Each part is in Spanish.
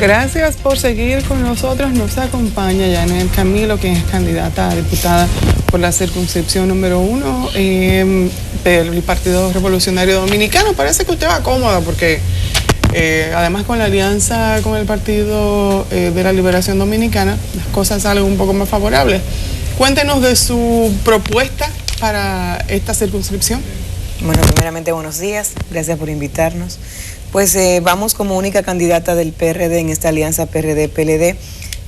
Gracias por seguir con nosotros. Nos acompaña Yanel Camilo, quien es candidata a diputada por la circunscripción número 1 del Partido Revolucionario Dominicano. Parece que usted va cómoda porque además con la alianza con el Partido de la Liberación Dominicana, las cosas salen un poco más favorables. Cuéntenos de su propuesta para esta circunscripción. Bueno, primeramente buenos días, gracias por invitarnos. Pues vamos como única candidata del PRD en esta alianza PRD-PLD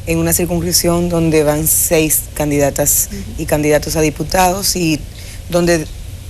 en una circunscripción donde van 6 candidatas y candidatos a diputados y donde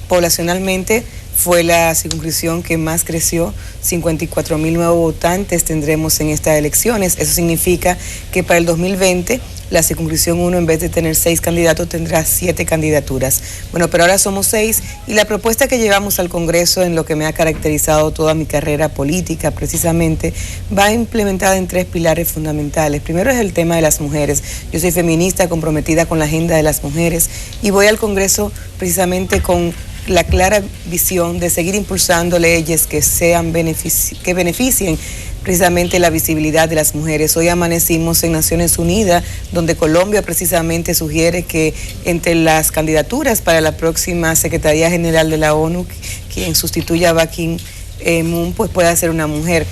poblacionalmente fue la circunscripción que más creció, 54,000 nuevos votantes tendremos en estas elecciones. Eso significa que para el 2020 la circunscripción 1, en vez de tener 6 candidatos, tendrá 7 candidaturas. Bueno, pero ahora somos 6 y la propuesta que llevamos al Congreso, en lo que me ha caracterizado toda mi carrera política precisamente, va implementada en 3 pilares fundamentales. Primero es el tema de las mujeres. Yo soy feminista, comprometida con la agenda de las mujeres y voy al Congreso precisamente con la clara visión de seguir impulsando leyes que beneficien precisamente la visibilidad de las mujeres. Hoy amanecimos en Naciones Unidas, donde Colombia precisamente sugiere que entre las candidaturas para la próxima Secretaría General de la ONU, quien sustituya a Ban Ki-moon, pues pueda ser una mujer.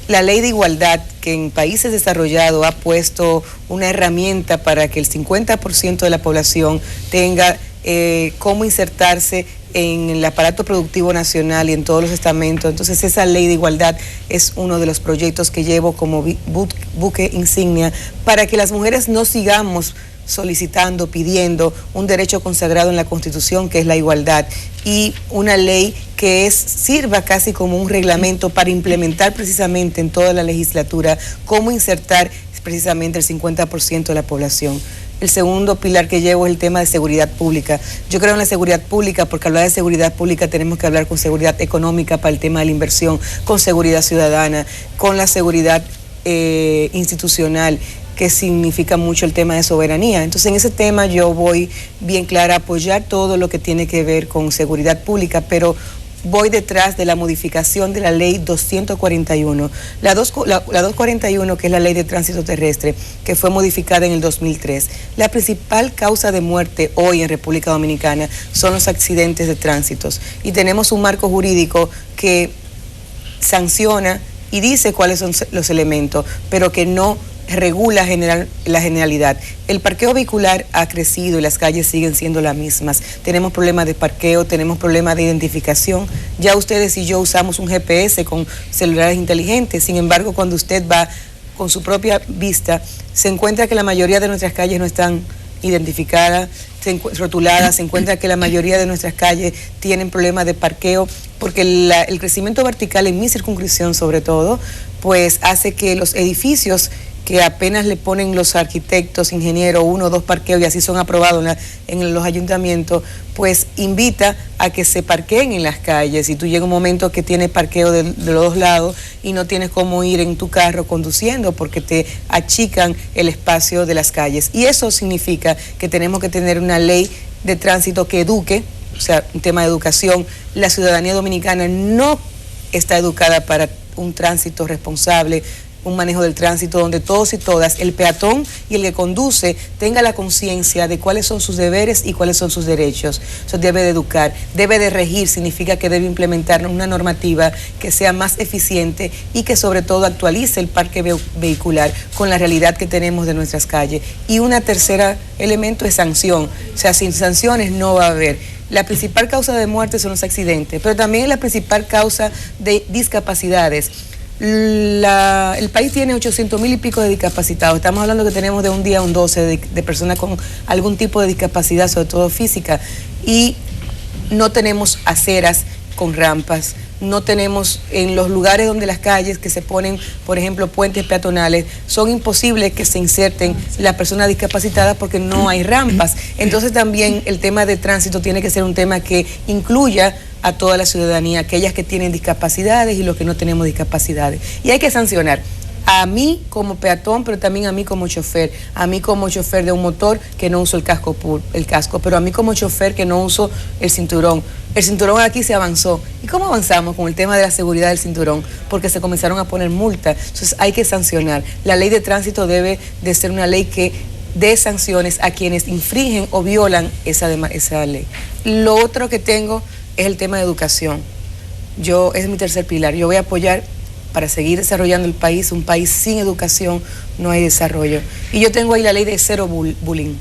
La ley de igualdad, que en países desarrollados ha puesto una herramienta para que el 50% de la población tenga cómo insertarse en el aparato productivo nacional y en todos los estamentos. Entonces esa ley de igualdad es uno de los proyectos que llevo como buque insignia para que las mujeres no sigamos solicitando, pidiendo un derecho consagrado en la Constitución, que es la igualdad, y una ley que sirva casi como un reglamento para implementar precisamente en toda la legislatura cómo insertar precisamente el 50% de la población. El segundo pilar que llevo es el tema de seguridad pública. Yo creo en la seguridad pública porque al hablar de seguridad pública tenemos que hablar con seguridad económica para el tema de la inversión, con seguridad ciudadana, con la seguridad institucional, que significa mucho el tema de soberanía. Entonces en ese tema yo voy bien clara a apoyar todo lo que tiene que ver con seguridad pública, pero voy detrás de la modificación de la ley 241. La 241, que es la ley de tránsito terrestre, que fue modificada en el 2003. La principal causa de muerte hoy en República Dominicana son los accidentes de tránsito. Y tenemos un marco jurídico que sanciona y dice cuáles son los elementos, pero que no regula la generalidad. El parqueo vehicular ha crecido y las calles siguen siendo las mismas. Tenemos problemas de parqueo, tenemos problemas de identificación. Ya ustedes y yo usamos un GPS con celulares inteligentes. Sin embargo, cuando usted va con su propia vista, se encuentra que la mayoría de nuestras calles no están identificadas, rotuladas. Se encuentra que la mayoría de nuestras calles tienen problemas de parqueo porque el crecimiento vertical en mi circunscripción sobre todo, pues hace que los edificios que apenas le ponen los arquitectos, ingenieros, 1 o 2 parqueos y así son aprobados en los ayuntamientos, pues invita a que se parqueen en las calles. Y tú llega un momento que tienes parqueo de los 2 lados y no tienes cómo ir en tu carro conduciendo porque te achican el espacio de las calles. Y eso significa que tenemos que tener una ley de tránsito que eduque, o sea, un tema de educación. La ciudadanía dominicana no está educada para un tránsito responsable, un manejo del tránsito donde todos y todas, el peatón y el que conduce, tenga la conciencia de cuáles son sus deberes y cuáles son sus derechos. Eso debe de educar, debe de regir, significa que debe implementar una normativa que sea más eficiente y que sobre todo actualice el parque vehicular con la realidad que tenemos de nuestras calles. Y una tercera elemento es sanción, o sea, sin sanciones no va a haber. La principal causa de muerte son los accidentes, pero también es la principal causa de discapacidades. El país tiene 800,000 y pico de discapacitados. Estamos hablando que tenemos de un día a un 12 de personas con algún tipo de discapacidad, sobre todo física, y no tenemos aceras con rampas, no tenemos en los lugares donde las calles que se ponen, por ejemplo, puentes peatonales, son imposibles que se inserten las personas discapacitadas porque no hay rampas. Entonces también el tema de tránsito tiene que ser un tema que incluya a toda la ciudadanía, aquellas que tienen discapacidades y los que no tenemos discapacidades. Y hay que sancionar. a mí como peatón, pero también a mí como chofer de un motor que no uso el casco, pero a mí como chofer que no uso el cinturón. El cinturón aquí se avanzó. ¿Y cómo avanzamos con el tema de la seguridad del cinturón? Porque se comenzaron a poner multas. Entonces hay que sancionar. La ley de tránsito debe de ser una ley que dé sanciones a quienes infringen o violan esa ley. Lo otro que tengo es el tema de educación. Es mi tercer pilar. Yo voy a apoyar para seguir desarrollando el país. Un país sin educación no hay desarrollo. Y yo tengo ahí la ley de cero bullying.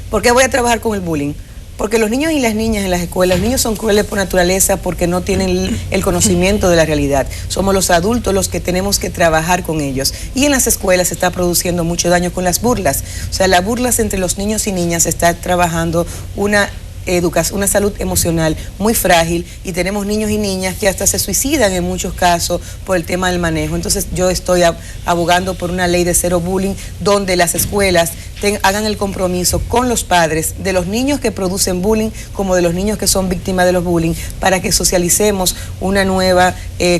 ¿Por qué voy a trabajar con el bullying? Porque los niños y las niñas en las escuelas, los niños son crueles por naturaleza porque no tienen el conocimiento de la realidad. Somos los adultos los que tenemos que trabajar con ellos. Y en las escuelas se está produciendo mucho daño con las burlas. O sea, las burlas entre los niños y niñas está trabajando una salud emocional muy frágil, y tenemos niños y niñas que hasta se suicidan en muchos casos por el tema del manejo. Entonces yo estoy abogando por una ley de cero bullying, donde las escuelas hagan el compromiso con los padres de los niños que producen bullying como de los niños que son víctimas de los bullying, para que socialicemos una nueva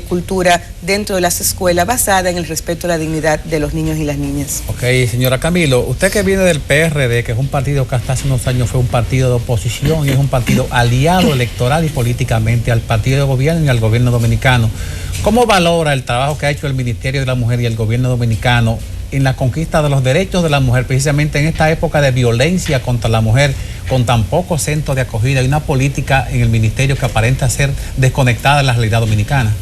cultura dentro de las escuelas basada en el respeto a la dignidad de los niños y las niñas. Ok, señora Camilo, usted que viene del PRD, que es un partido que hasta hace unos años fue un partido de oposición y es un partido aliado electoral y políticamente al partido de gobierno y al gobierno dominicano, ¿cómo valora el trabajo que ha hecho el Ministerio de la Mujer y el gobierno dominicano en la conquista de los derechos de la mujer, precisamente en esta época de violencia contra la mujer, con tan pocos centros de acogida y una política en el ministerio que aparenta ser desconectada de la realidad dominicana?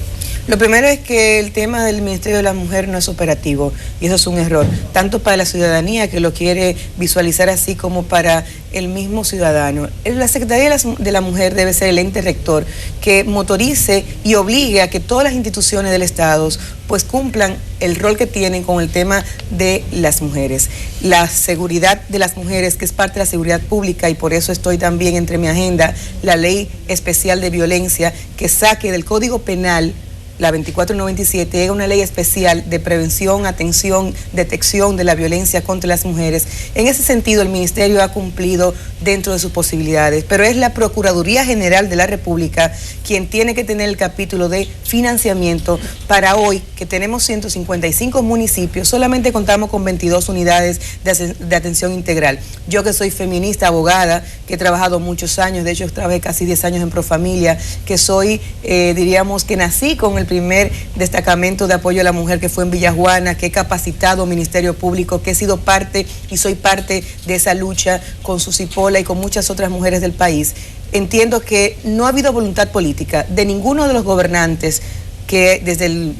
Lo primero es que el tema del Ministerio de la Mujer no es operativo, y eso es un error, tanto para la ciudadanía que lo quiere visualizar así, como para el mismo ciudadano. La Secretaría de la Mujer debe ser el ente rector que motorice y obligue a que todas las instituciones del Estado pues cumplan el rol que tienen con el tema de las mujeres. La seguridad de las mujeres, que es parte de la seguridad pública, y por eso estoy también entre mi agenda la ley especial de violencia, que saque del Código Penal la 2497, es una ley especial de prevención, atención, detección de la violencia contra las mujeres. En ese sentido, el Ministerio ha cumplido dentro de sus posibilidades, pero es la Procuraduría General de la República quien tiene que tener el capítulo de financiamiento. Para hoy, que tenemos 155 municipios, solamente contamos con 22 unidades de atención integral. Yo, que soy feminista, abogada, que he trabajado muchos años, de hecho trabajé casi 10 años en Profamilia, que soy, diríamos que nací con el primer destacamento de apoyo a la mujer, que fue en Villajuana, que he capacitado Ministerio Público, que he sido parte y soy parte de esa lucha con Susi Pola y con muchas otras mujeres del país. Entiendo que no ha habido voluntad política de ninguno de los gobernantes que desde el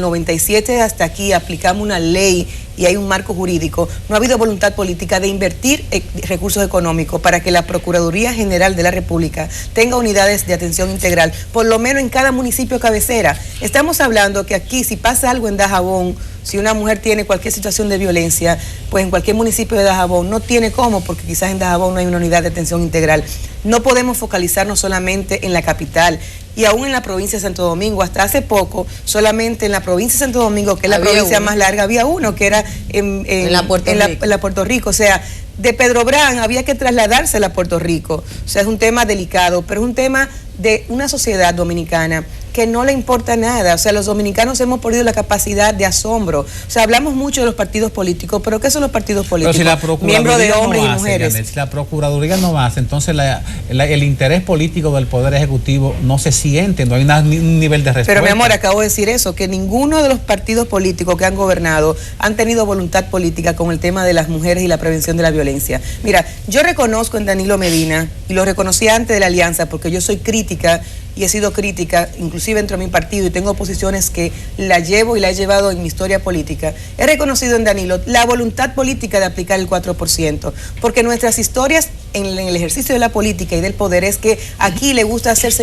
97 hasta aquí aplicamos una ley y hay un marco jurídico. No ha habido voluntad política de invertir recursos económicos para que la Procuraduría General de la República tenga unidades de atención integral, por lo menos en cada municipio cabecera. Estamos hablando que aquí, si pasa algo en Dajabón, si una mujer tiene cualquier situación de violencia, pues en cualquier municipio de Dajabón no tiene cómo, porque quizás en Dajabón no hay una unidad de atención integral. No podemos focalizarnos solamente en la capital y aún en la provincia de Santo Domingo. Hasta hace poco, solamente en la provincia de Santo Domingo, que es la provincia más larga, había uno que era en la Puerto Rico. O sea, de Pedro Brán había que trasladársela a Puerto Rico. O sea, es un tema delicado, pero es un tema de una sociedad dominicana que no le importa nada. O sea, los dominicanos hemos perdido la capacidad de asombro. O sea, hablamos mucho de los partidos políticos, pero ¿qué son los partidos políticos? Pero si la Procuraduría miembros de hombres no y mujeres. Janet, si la Procuraduría no hace, entonces el interés político del Poder Ejecutivo no se siente, no hay un nivel de respuesta. Pero mi amor, acabo de decir eso, que ninguno de los partidos políticos que han gobernado han tenido voluntad política con el tema de las mujeres y la prevención de la violencia. Mira, yo reconozco en Danilo Medina, y lo reconocí antes de la alianza, porque yo soy crítica y he sido crítica, inclusive dentro de mi partido, y tengo posiciones que la llevo y la he llevado en mi historia política. He reconocido en Danilo la voluntad política de aplicar el 4%, porque nuestras historias en el ejercicio de la política y del poder es que aquí le gusta hacer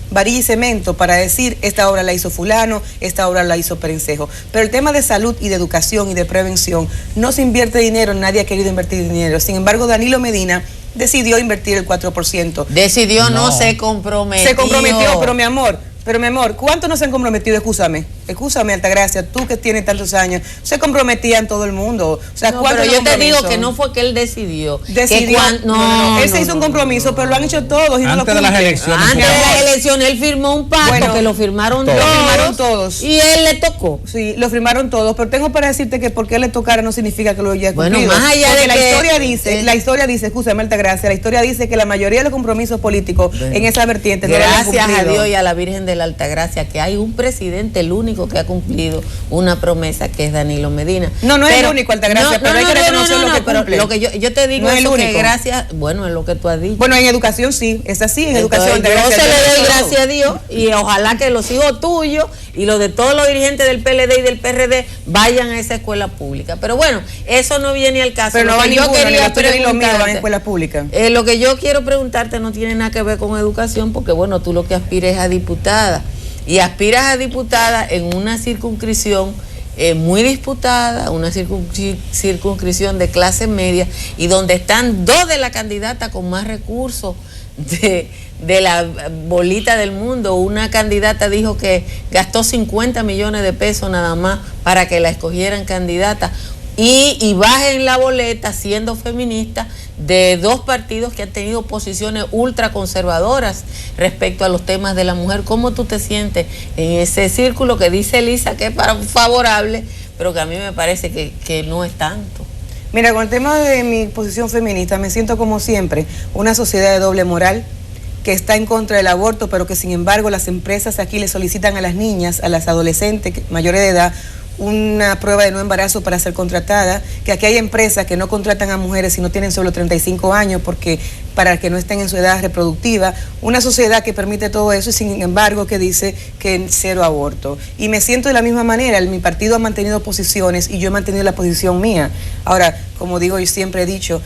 varilla y cemento para decir, esta obra la hizo fulano, esta obra la hizo Perencejo. Pero el tema de salud y de educación y de prevención, no se invierte dinero, nadie ha querido invertir dinero. Sin embargo, Danilo Medina decidió invertir el 4%. Decidió, no se comprometió. Se comprometió, pero mi amor, ¿cuántos no se han comprometido? Escúchame. Escúchame, Altagracia, tú que tienes tantos años, se comprometían todo el mundo. O sea, no, pero yo te digo que no fue que él decidió. Él se hizo un compromiso, pero lo han hecho todos y no lo cumplen. Antes de las elecciones. Antes de las elecciones, él firmó un pacto que lo firmaron todos. Y él le tocó. Sí, lo firmaron todos, pero tengo para decirte que porque le tocara no significa que lo haya cumplido. Bueno, más allá de la historia dice, escúchame, Altagracia, la historia dice que la mayoría de los compromisos políticos en esa vertiente no lo han cumplido. Gracias a Dios y a la Virgen de la Altagracia que hay un presidente, el único que ha cumplido una promesa, que es Danilo Medina. No es el único, Altagracia, pero hay que reconocer lo que cumple. Lo que yo te digo es que gracias, bueno, es lo que tú has dicho. Bueno, en educación sí, es así, en educación. Yo se le doy gracias a Dios y ojalá que los hijos tuyos y los de todos los dirigentes del PLD y del PRD vayan a esa escuela pública. Pero bueno, eso no viene al caso. Pero no va ninguno, ni los tuyos ni los míos van a escuela pública. Lo que yo quiero preguntarte no tiene nada que ver con educación, porque bueno, tú lo que aspiras es a diputada. Y aspiras a diputada en una circunscripción muy disputada, una circunscripción de clase media, y donde están dos de las candidatas con más recursos de la bolita del mundo. Una candidata dijo que gastó 50 millones de pesos nada más para que la escogieran candidata. Y bajen la boleta, siendo feminista, de dos partidos que han tenido posiciones ultraconservadoras respecto a los temas de la mujer. ¿Cómo tú te sientes en ese círculo que dice Elisa que es favorable, pero que a mí me parece que no es tanto? Mira, con el tema de mi posición feminista, me siento como siempre una sociedad de doble moral que está en contra del aborto, pero que sin embargo las empresas aquí le solicitan a las niñas, a las adolescentes mayores de edad, una prueba de no embarazo para ser contratada, que aquí hay empresas que no contratan a mujeres si no tienen solo 35 años porque para que no estén en su edad reproductiva, una sociedad que permite todo eso y sin embargo que dice que cero aborto. Y me siento de la misma manera, mi partido ha mantenido posiciones y yo he mantenido la posición mía. Ahora, como digo, yo siempre he dicho,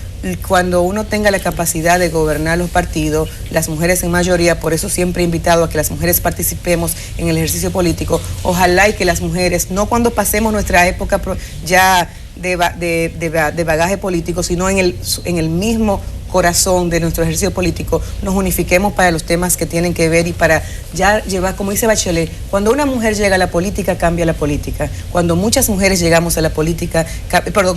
cuando uno tenga la capacidad de gobernar los partidos, las mujeres en mayoría, por eso siempre he invitado a que las mujeres participemos en el ejercicio político, ojalá y que las mujeres, no cuando pasemos nuestra época ya de bagaje político, sino en el mismo corazón de nuestro ejercicio político, nos unifiquemos para los temas que tienen que ver y para ya llevar, como dice Bachelet, cuando una mujer llega a la política, cambia la política. Cuando muchas mujeres llegamos a la política,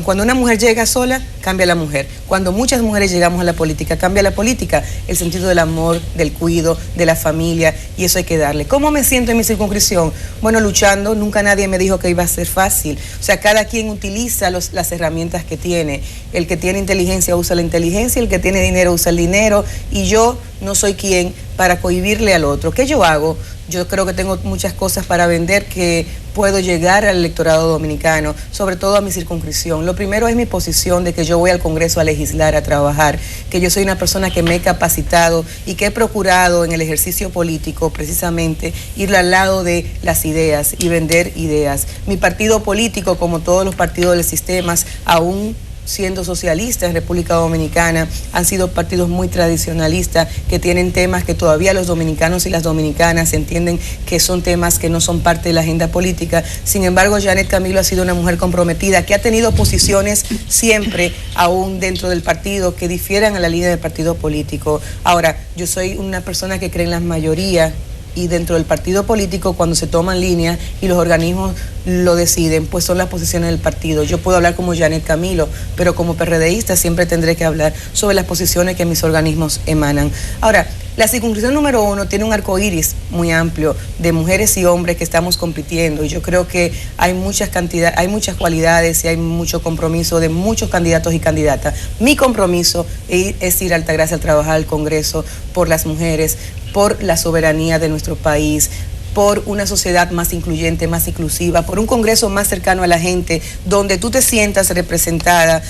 cuando una mujer llega sola, cambia la mujer. Cuando muchas mujeres llegamos a la política, cambia la política. El sentido del amor, del cuidado, de la familia, y eso hay que darle. ¿Cómo me siento en mi circunscripción? Bueno, luchando, nunca nadie me dijo que iba a ser fácil. O sea, cada quien utiliza las herramientas que tiene. El que tiene inteligencia usa la inteligencia, el que tiene dinero usa el dinero, y yo no soy quien para cohibirle al otro. ¿Qué yo hago? Yo creo que tengo muchas cosas para vender, que puedo llegar al electorado dominicano, sobre todo a mi circunscripción. Lo primero es mi posición de que yo voy al Congreso a legislar, a trabajar, que yo soy una persona que me he capacitado y que he procurado en el ejercicio político precisamente ir al lado de las ideas y vender ideas. Mi partido político, como todos los partidos del sistema, aún siendo socialistas en República Dominicana, han sido partidos muy tradicionalistas que tienen temas que todavía los dominicanos y las dominicanas entienden que son temas que no son parte de la agenda política. Sin embargo, Janet Camilo ha sido una mujer comprometida que ha tenido posiciones siempre, aún dentro del partido, que difieran a la línea del partido político. Ahora, yo soy una persona que cree en las mayorías, y dentro del partido político, cuando se toman líneas y los organismos lo deciden, pues son las posiciones del partido. Yo puedo hablar como Janet Camilo, pero como PRDista siempre tendré que hablar sobre las posiciones que mis organismos emanan. Ahora, la circunscripción número 1 tiene un arco iris muy amplio de mujeres y hombres que estamos compitiendo, y yo creo que hay muchas cualidades y hay mucho compromiso de muchos candidatos y candidatas. Mi compromiso es ir a Altagracia a trabajar al Congreso por las mujeres, por la soberanía de nuestro país, por una sociedad más incluyente, más inclusiva, por un Congreso más cercano a la gente, donde tú te sientas representada,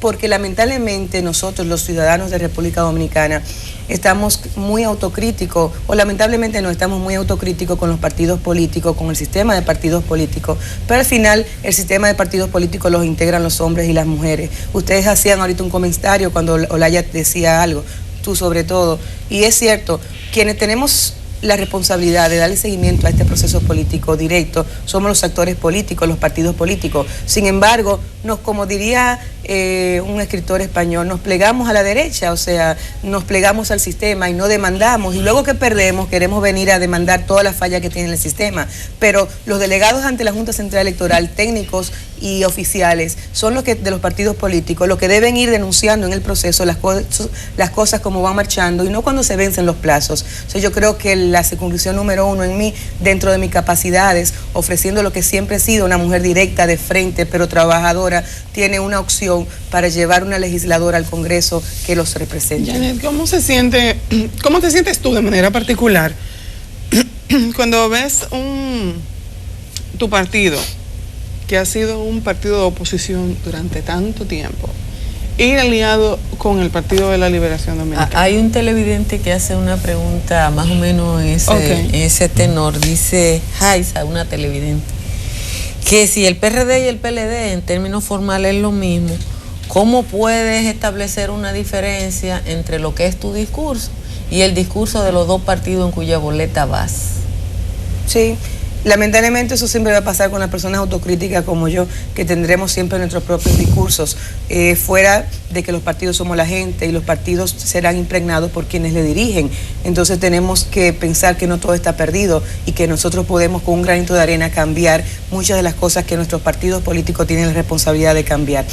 porque lamentablemente nosotros, los ciudadanos de República Dominicana, estamos muy autocríticos, o lamentablemente no estamos muy autocríticos con los partidos políticos, con el sistema de partidos políticos, pero al final el sistema de partidos políticos los integran los hombres y las mujeres. Ustedes hacían ahorita un comentario cuando Olaya decía algo, tú sobre todo, y es cierto, quienes tenemos la responsabilidad de darle seguimiento a este proceso político directo. Somos los actores políticos, los partidos políticos. Sin embargo, como diría un escritor español, nos plegamos a la derecha, o sea, nos plegamos al sistema y no demandamos, y luego que perdemos queremos venir a demandar todas las fallas que tiene el sistema. Pero los delegados ante la Junta Central Electoral, técnicos y oficiales, son los que de los partidos políticos, los que deben ir denunciando en el proceso las cosas como van marchando y no cuando se vencen los plazos. O sea, yo creo que la circunscripción número 1 en mí, dentro de mis capacidades, ofreciendo lo que siempre he sido, una mujer directa, de frente, pero trabajadora, tiene una opción para llevar una legisladora al Congreso que los represente. Janet, ¿cómo te sientes tú de manera particular cuando ves tu partido, que ha sido un partido de oposición durante tanto tiempo, ir aliado con el Partido de la Liberación Dominicana? Hay un televidente que hace una pregunta más o menos en ese tenor. Dice Jaiza, una televidente, que si el PRD y el PLD en términos formales es lo mismo, ¿cómo puedes establecer una diferencia entre lo que es tu discurso y el discurso de los dos partidos en cuya boleta vas? Sí. Lamentablemente eso siempre va a pasar con las personas autocríticas como yo, que tendremos siempre nuestros propios discursos, fuera de que los partidos somos la gente y los partidos serán impregnados por quienes le dirigen. Entonces tenemos que pensar que no todo está perdido y que nosotros podemos con un granito de arena cambiar muchas de las cosas que nuestros partidos políticos tienen la responsabilidad de cambiar.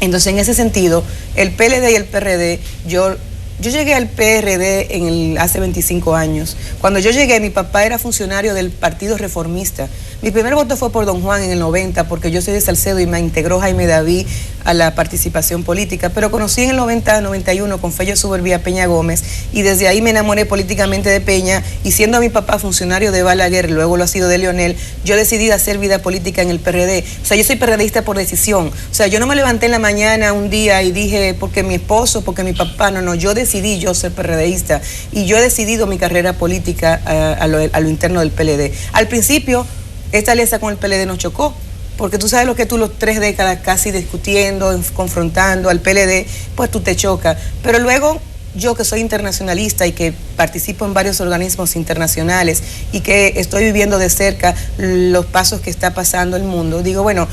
Entonces, en ese sentido, el PLD y el PRD, yo llegué al PRD hace 25 años. Cuando yo llegué, mi papá era funcionario del Partido Reformista. Mi primer voto fue por Don Juan en el 90, porque yo soy de Salcedo y me integró Jaime David a la participación política. Pero conocí en el 90-91 con Fello Suberbia a Peña Gómez, y desde ahí me enamoré políticamente de Peña, y siendo mi papá funcionario de Balaguer, luego lo ha sido de Leonel, yo decidí hacer vida política en el PRD. O sea, yo soy PRDista por decisión. O sea, yo no me levanté en la mañana un día y dije, porque mi esposo, porque mi papá, no, yo decidí yo ser PRDista, y yo he decidido mi carrera política a lo interno del PLD. Al principio, esta alianza con el PLD nos chocó, porque tú sabes lo que tú los 3 décadas casi discutiendo, confrontando al PLD, pues tú te chocas. Pero luego, yo que soy internacionalista y que participo en varios organismos internacionales y que estoy viviendo de cerca los pasos que está pasando el mundo, digo, bueno,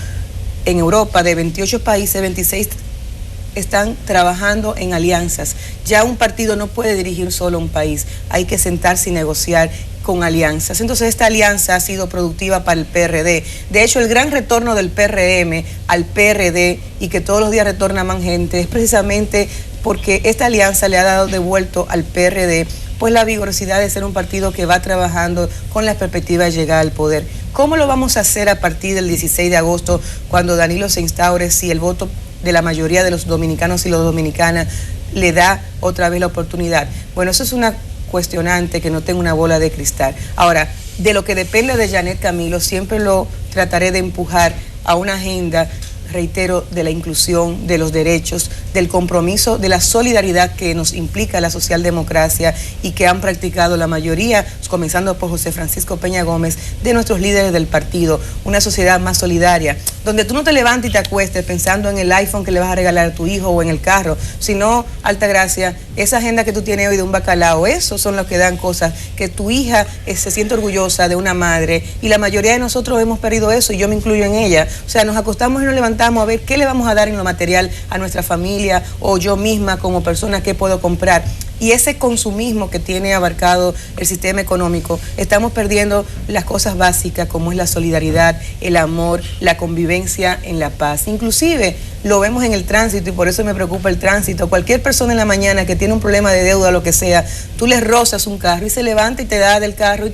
en Europa de 28 países, 26 están trabajando en alianzas. Ya un partido no puede dirigir solo un país, hay que sentarse y negociar con alianzas. Entonces esta alianza ha sido productiva para el PRD. De hecho, el gran retorno del PRM al PRD, y que todos los días retorna más gente, es precisamente porque esta alianza le ha dado devuelto al PRD pues la vigorosidad de ser un partido que va trabajando con la perspectiva de llegar al poder. ¿Cómo lo vamos a hacer a partir del 16 de agosto, cuando Danilo se instaure, si el voto de la mayoría de los dominicanos y las dominicanas le da otra vez la oportunidad? Bueno, eso es una cuestionante que no tengo una bola de cristal. Ahora, de lo que depende de Janet Camilo, siempre lo trataré de empujar a una agenda, reitero, de la inclusión, de los derechos, del compromiso, de la solidaridad que nos implica la socialdemocracia y que han practicado la mayoría, comenzando por José Francisco Peña Gómez, de nuestros líderes del partido. Una sociedad más solidaria, donde tú no te levantes y te acuestes pensando en el iPhone que le vas a regalar a tu hijo o en el carro, sino, Altagracia, esa agenda que tú tienes hoy de un bacalao, esos son los que dan cosas, que tu hija se siente orgullosa de una madre, y la mayoría de nosotros hemos perdido eso, y yo me incluyo en ella. O sea, nos acostamos y nos levantamos a ver qué le vamos a dar en lo material a nuestra familia, o yo misma como persona qué puedo comprar. Y ese consumismo que tiene abarcado el sistema económico, estamos perdiendo las cosas básicas como es la solidaridad, el amor, la convivencia en la paz. Inclusive lo vemos en el tránsito, y por eso me preocupa el tránsito. Cualquier persona en la mañana que tiene un problema de deuda o lo que sea, tú le rozas un carro y se levanta y te da del carro y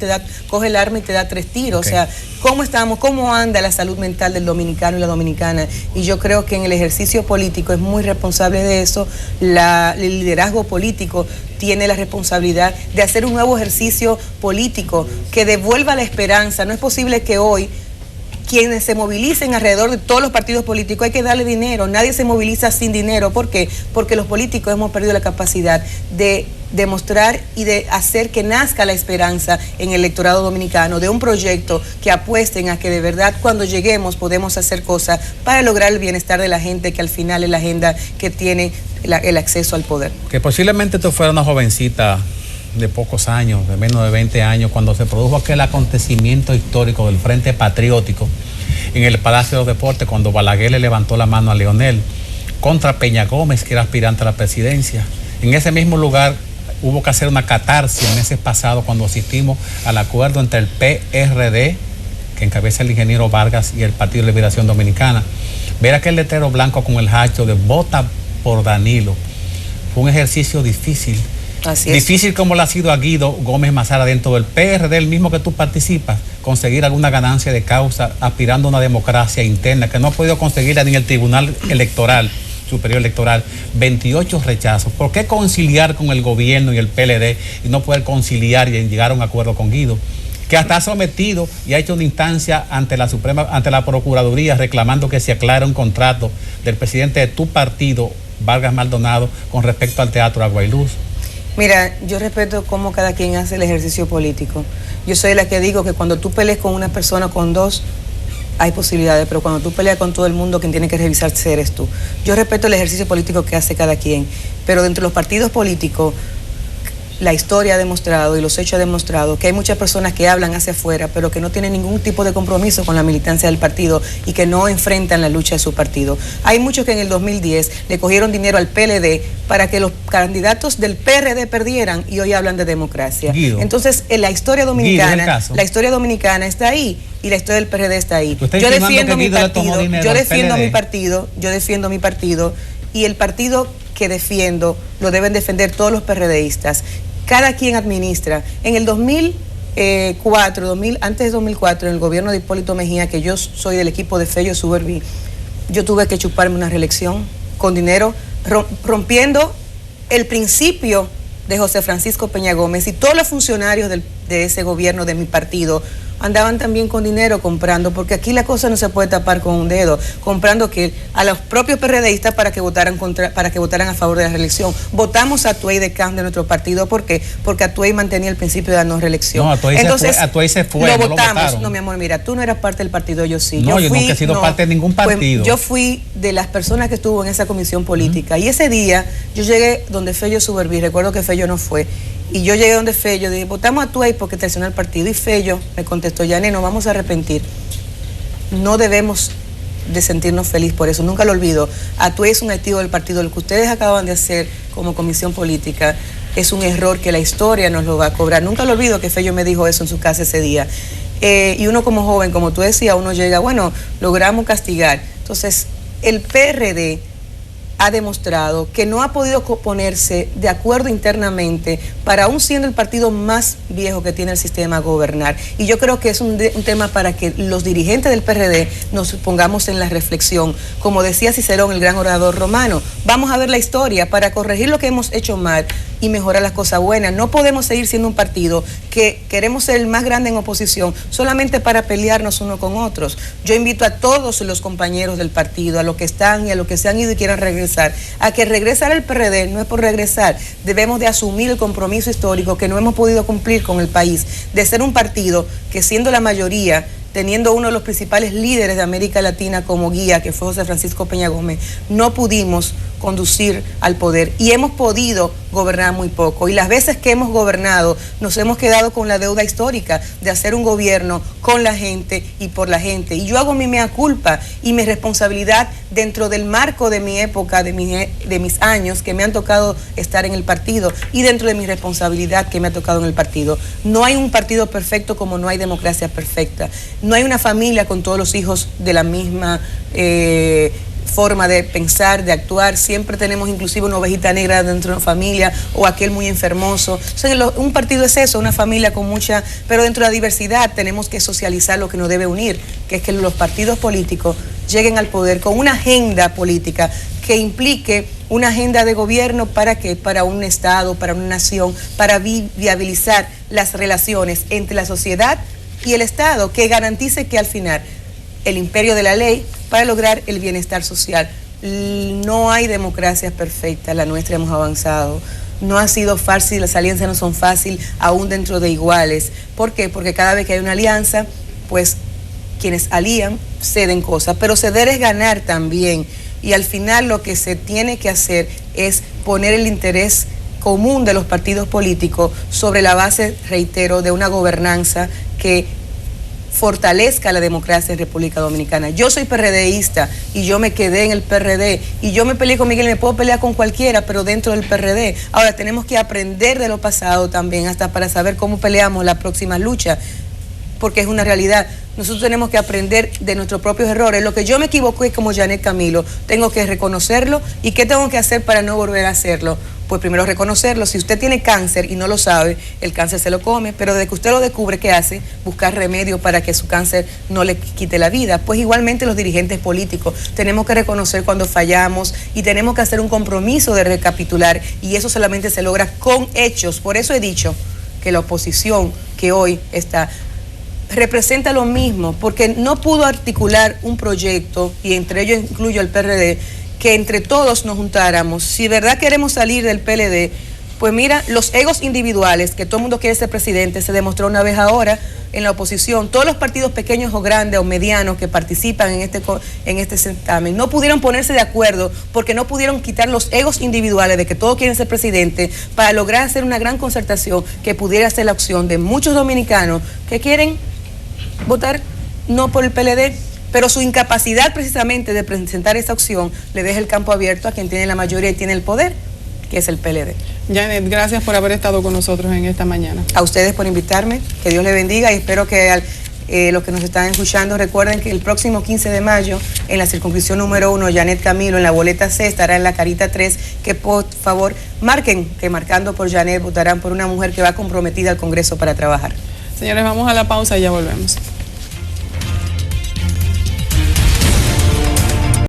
coge el arma y te da 3 tiros. Okay. O sea, ¿cómo estamos? ¿Cómo anda la salud mental del dominicano y la dominicana? Y yo creo que en el ejercicio político es muy responsable de eso. El liderazgo político tiene la responsabilidad de hacer un nuevo ejercicio político que devuelva la esperanza. No es posible que hoy quienes se movilicen alrededor de todos los partidos políticos, hay que darle dinero. Nadie se moviliza sin dinero. ¿Por qué? Porque los políticos hemos perdido la capacidad de demostrar y de hacer que nazca la esperanza en el electorado dominicano de un proyecto que apuesten a que de verdad cuando lleguemos podemos hacer cosas para lograr el bienestar de la gente, que al final es la agenda que tiene el acceso al poder. Que posiblemente tú fueras una jovencita de pocos años, de menos de 20 años, cuando se produjo aquel acontecimiento histórico del Frente Patriótico en el Palacio de los Deportes, cuando Balaguer le levantó la mano a Leonel contra Peña Gómez, que era aspirante a la presidencia. En ese mismo lugar hubo que hacer una catarsis meses pasados cuando asistimos al acuerdo entre el PRD, que encabeza el ingeniero Vargas, y el Partido de Liberación Dominicana. Ver aquel letrero blanco con el hacho de "Vota por Danilo" fue un ejercicio difícil. Así es. Difícil como lo ha sido a Guido Gómez Mazara dentro del PRD, el mismo que tú participas, conseguir alguna ganancia de causa aspirando a una democracia interna que no ha podido conseguirla ni en el Tribunal Electoral, Superior Electoral. 28 rechazos. ¿Por qué conciliar con el gobierno y el PLD y no poder conciliar y llegar a un acuerdo con Guido, que hasta ha sometido y ha hecho una instancia ante la Procuraduría reclamando que se aclare un contrato del presidente de tu partido, Vargas Maldonado, con respecto al Teatro Agua y Luz? Mira, yo respeto cómo cada quien hace el ejercicio político. Yo soy la que digo que cuando tú pelees con una persona, con dos, hay posibilidades, pero cuando tú peleas con todo el mundo, quien tiene que revisarse eres tú. Yo respeto el ejercicio político que hace cada quien, pero dentro de los partidos políticos, la historia ha demostrado y los hechos han demostrado que hay muchas personas que hablan hacia afuera, pero que no tienen ningún tipo de compromiso con la militancia del partido y que no enfrentan la lucha de su partido. Hay muchos que en el 2010 le cogieron dinero al PLD para que los candidatos del PRD perdieran y hoy hablan de democracia. Guido. Entonces, la historia dominicana está ahí y la historia del PRD está ahí. Yo defiendo mi partido, yo defiendo mi partido y el partido que defiendo lo deben defender todos los PRDistas. Cada quien administra. En el 2004, antes de 2004, en el gobierno de Hipólito Mejía, que yo soy del equipo de Fello Suberví, yo tuve que chuparme una reelección con dinero, rompiendo el principio de José Francisco Peña Gómez, y todos los funcionarios de ese gobierno de mi partido andaban también con dinero comprando, porque aquí la cosa no se puede tapar con un dedo, comprando que a los propios PRDistas para que votaran a favor de la reelección. Votamos a Atuey de Can de nuestro partido, ¿por qué? Porque Atuey mantenía el principio de la no reelección. No, Atuey se fue, lo votamos. No, mi amor, mira, tú no eras parte del partido, yo sí. No, yo nunca he sido parte de ningún partido. Yo fui de las personas que estuvo en esa comisión política, y ese día yo llegué donde Fello Suberví, recuerdo que Fello no fue, y yo llegué donde Fello, dije, votamos a Atuey porque traicionó el partido, y Fello me contestó, Yané, nos vamos a arrepentir. No debemos de sentirnos felices por eso, nunca lo olvido. Atuey es un activo del partido, lo que ustedes acaban de hacer como comisión política es un error que la historia nos lo va a cobrar. Nunca lo olvido que Fello me dijo eso en su casa ese día. Y uno como joven, como tú decías, uno llega, bueno, logramos castigar. Entonces, el PRD ha demostrado que no ha podido ponerse de acuerdo internamente para, aún siendo el partido más viejo que tiene el sistema, gobernar. Y yo creo que es un tema para que los dirigentes del PRD nos pongamos en la reflexión. Como decía Cicerón, el gran orador romano, vamos a ver la historia para corregir lo que hemos hecho mal y mejorar las cosas buenas. No podemos seguir siendo un partido que queremos ser el más grande en oposición solamente para pelearnos uno con otros. Yo invito a todos los compañeros del partido, a los que están y a los que se han ido y quieran regresar, a que regresar al PRD no es por regresar. Debemos de asumir el compromiso histórico que no hemos podido cumplir con el país, de ser un partido que, siendo la mayoría, teniendo uno de los principales líderes de América Latina como guía, que fue José Francisco Peña Gómez, no pudimos conducir al poder y hemos podido gobernar muy poco. Y las veces que hemos gobernado nos hemos quedado con la deuda histórica de hacer un gobierno con la gente y por la gente. Y yo hago mi mea culpa y mi responsabilidad dentro del marco de mi época, de mis años que me han tocado estar en el partido, y dentro de mi responsabilidad que me ha tocado en el partido. No hay un partido perfecto como no hay democracia perfecta. No hay una familia con todos los hijos de la misma forma de pensar, de actuar. Siempre tenemos inclusive una ovejita negra dentro de una familia o aquel muy enfermoso. O sea, un partido es eso, una familia con mucha... Pero dentro de la diversidad tenemos que socializar lo que nos debe unir, que es que los partidos políticos lleguen al poder con una agenda política que implique una agenda de gobierno. ¿Para qué? Para un Estado, para una nación, para viabilizar las relaciones entre la sociedad y el Estado, que garantice que al final el imperio de la ley para lograr el bienestar social. No hay democracias perfectas, la nuestra hemos avanzado. No ha sido fácil, las alianzas no son fáciles, aún dentro de iguales. ¿Por qué? Porque cada vez que hay una alianza, pues quienes alían ceden cosas, pero ceder es ganar también. Y al final lo que se tiene que hacer es poner el interés común de los partidos políticos sobre la base, reitero, de una gobernanza que fortalezca la democracia en República Dominicana. Yo soy PRDista y yo me quedé en el PRD y yo me peleé con Miguel, me puedo pelear con cualquiera, pero dentro del PRD. Ahora tenemos que aprender de lo pasado también, hasta para saber cómo peleamos la próxima lucha, porque es una realidad. Nosotros tenemos que aprender de nuestros propios errores. Lo que yo me equivoqué como Janet Camilo, tengo que reconocerlo. ¿Y qué tengo que hacer para no volver a hacerlo? Pues primero reconocerlo. Si usted tiene cáncer y no lo sabe, el cáncer se lo come, pero desde que usted lo descubre, ¿qué hace? Buscar remedio para que su cáncer no le quite la vida. Pues igualmente los dirigentes políticos tenemos que reconocer cuando fallamos y tenemos que hacer un compromiso de recapitular, y eso solamente se logra con hechos. Por eso he dicho que la oposición que hoy está representa lo mismo, porque no pudo articular un proyecto, y entre ellos incluyo el PRD, que entre todos nos juntáramos. Si de verdad queremos salir del PLD, pues mira, los egos individuales, que todo el mundo quiere ser presidente, se demostró una vez ahora en la oposición. Todos los partidos pequeños o grandes o medianos que participan en este certamen no pudieron ponerse de acuerdo porque no pudieron quitar los egos individuales de que todos quieren ser presidente para lograr hacer una gran concertación que pudiera ser la opción de muchos dominicanos que quieren votar no por el PLD, pero su incapacidad precisamente de presentar esa opción le deja el campo abierto a quien tiene la mayoría y tiene el poder, que es el PLD. Janet, gracias por haber estado con nosotros en esta mañana. A ustedes por invitarme, que Dios les bendiga, y espero que los que nos están escuchando recuerden que el próximo 15 de mayo, en la circunscripción número 1, Janet Camilo, en la boleta C, estará en la carita 3, que por favor marquen, que marcando por Janet votarán por una mujer que va comprometida al Congreso para trabajar. Señores, vamos a la pausa y ya volvemos.